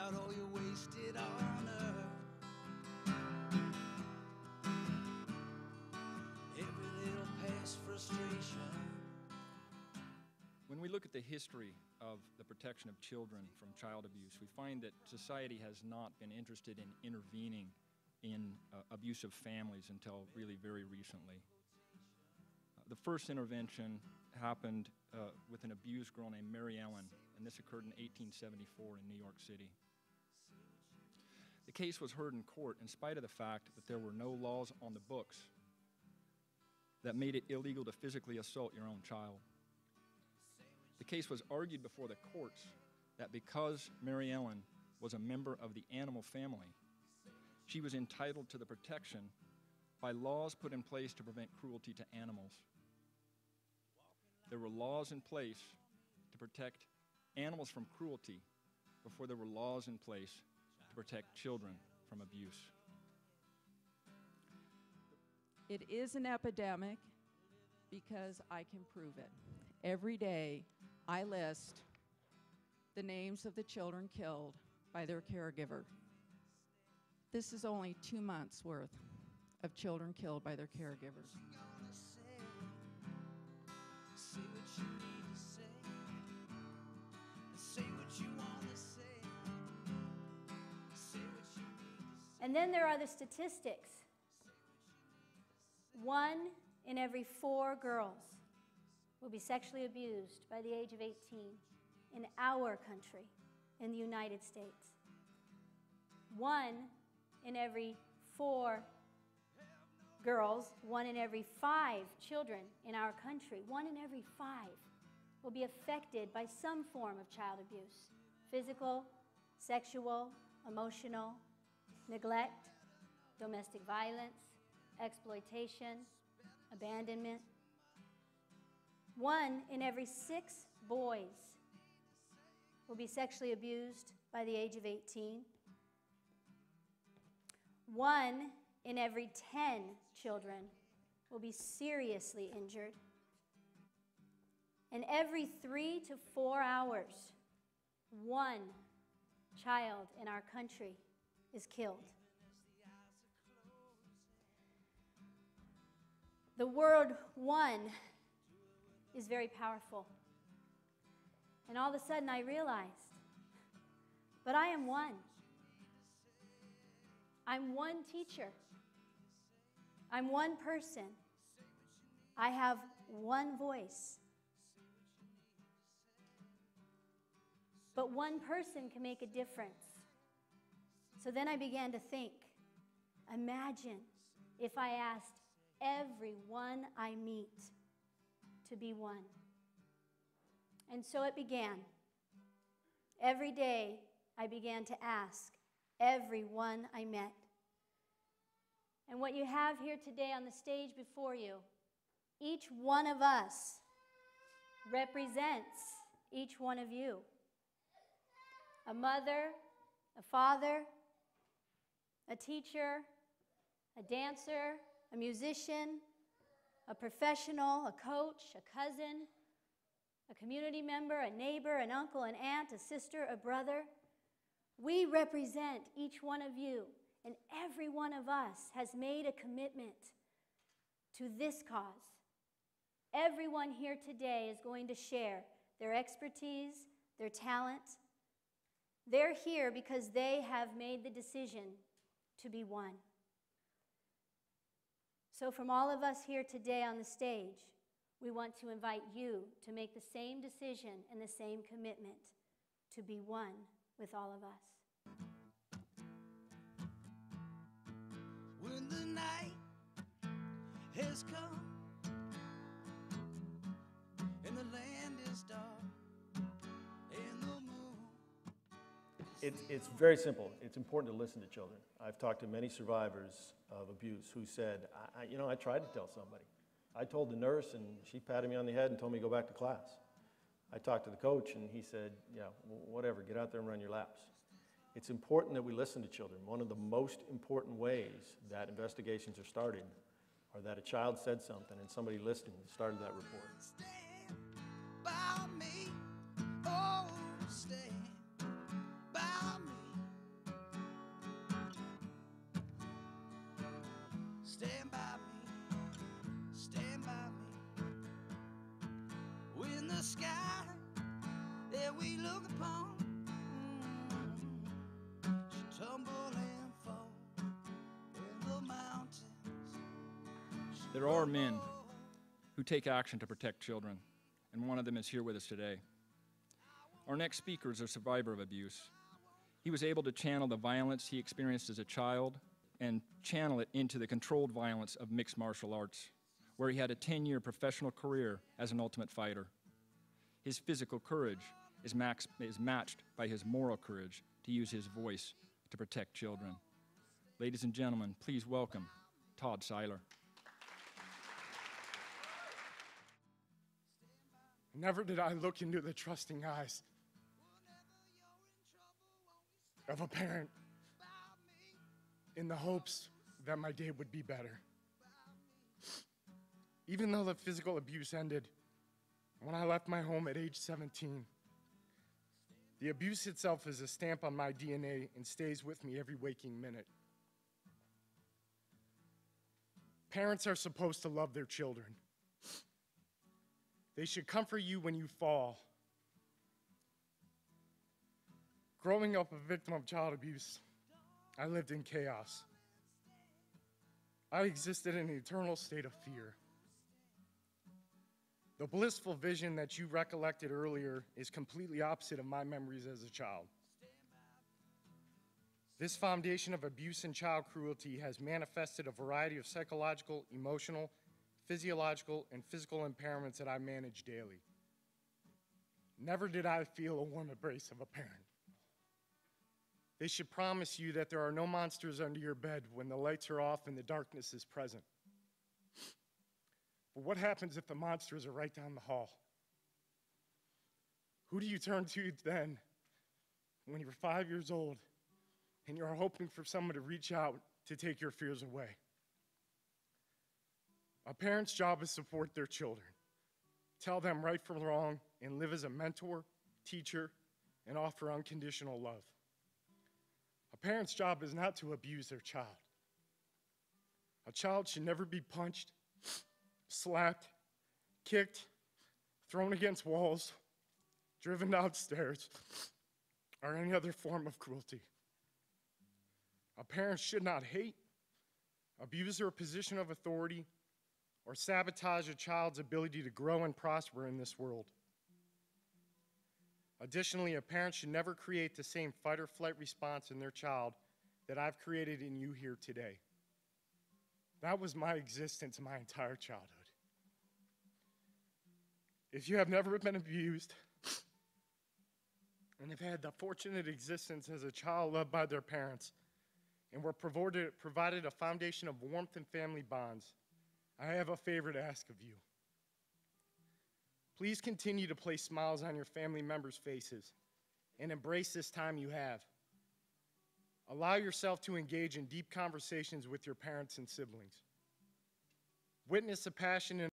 about all you wasted on earth. Every little past frustration. When we look at the history of the protection of children from child abuse, we find that society has not been interested in intervening in abusive families until really very recently. The first intervention happened with an abused girl named Mary Ellen, and this occurred in 1874 in New York City. The case was heard in court in spite of the fact that there were no laws on the books that made it illegal to physically assault your own child. The case was argued before the courts that because Mary Ellen was a member of the animal family, she was entitled to the protection by laws put in place to prevent cruelty to animals. There were laws in place to protect animals from cruelty before there were laws in place to protect children from abuse. It is an epidemic because I can prove it. Every day I list the names of the children killed by their caregiver. This is only 2 months' worth of children killed by their caregivers. Say what you need to say. Say what you want to say. Say what you need to say. And then there are the statistics. 1 in every 4 girls will be sexually abused by the age of 18 in our country, in the United States. 1 in every 4 girls, 1 in every 5 children in our country, 1 in every 5 will be affected by some form of child abuse. Physical, sexual, emotional, neglect, domestic violence, exploitation, abandonment. 1 in every 6 boys will be sexually abused by the age of 18. 1 in every 10 children will be seriously injured. And every 3 to 4 hours, 1 child in our country is killed. The word one is very powerful. And all of a sudden I realized, but I am one. I'm one teacher. I'm one person. I have one voice. But one person can make a difference. So then I began to think, imagine if I asked everyone I meet to be one. And so it began. Every day I began to ask everyone I met. And what you have here today on the stage before you, each one of us represents each one of you. A mother, a father, a teacher, a dancer, a musician, a professional, a coach, a cousin, a community member, a neighbor, an uncle, an aunt, a sister, a brother. We represent each one of you, and every one of us has made a commitment to this cause. Everyone here today is going to share their expertise, their talent. They're here because they have made the decision to be one. So from all of us here today on the stage, we want to invite you to make the same decision and the same commitment to be one with all of us. When the night has come and the land is dark and the moon. It's very simple. It's important to listen to children. I've talked to many survivors of abuse who said, I tried to tell somebody. I told the nurse and she patted me on the head and told me to go back to class. I talked to the coach and he said, yeah, whatever, get out there and run your laps. It's important that we listen to children. One of the most important ways that investigations are started are that a child said something and somebody listened and started that report. Stand by me, oh, stand by me. stand by me, stand by me. When the sky that we look upon should tumble and fall, and the mountains should There are men crumble. who take action to protect children, and one of them is here with us today. Our next speaker is a survivor of abuse. He was able to channel the violence he experienced as a child and channel it into the controlled violence of mixed martial arts, where he had a 10-year professional career as an ultimate fighter. His physical courage is matched by his moral courage to use his voice to protect children. Ladies and gentlemen, please welcome Todd Siler. Never did I look into the trusting eyes of a parent in the hopes that my day would be better. Even though the physical abuse ended when I left my home at age 17, the abuse itself is a stamp on my DNA and stays with me every waking minute. Parents are supposed to love their children. They should comfort you when you fall. Growing up a victim of child abuse, I lived in chaos. I existed in an eternal state of fear. The blissful vision that you recollected earlier is completely opposite of my memories as a child. This foundation of abuse and child cruelty has manifested a variety of psychological, emotional, physiological, and physical impairments that I manage daily. Never did I feel a warm embrace of a parent. They should promise you that there are no monsters under your bed when the lights are off and the darkness is present. But what happens if the monsters are right down the hall? Who do you turn to then when you're 5 years old and you're hoping for someone to reach out to take your fears away? A parent's job is to support their children, tell them right from wrong, and live as a mentor, teacher, and offer unconditional love. A parent's job is not to abuse their child. A child should never be punched, slapped, kicked, thrown against walls, driven downstairs, or any other form of cruelty. A parent should not hate, abuse their position of authority, or sabotage a child's ability to grow and prosper in this world. Additionally, a parent should never create the same fight or flight response in their child that I've created in you here today. That was my existence my entire childhood. If you have never been abused and have had the fortunate existence as a child loved by their parents and were provided a foundation of warmth and family bonds, I have a favor to ask of you. Please continue to place smiles on your family members' faces and embrace this time you have. Allow yourself to engage in deep conversations with your parents and siblings. Witness the passion and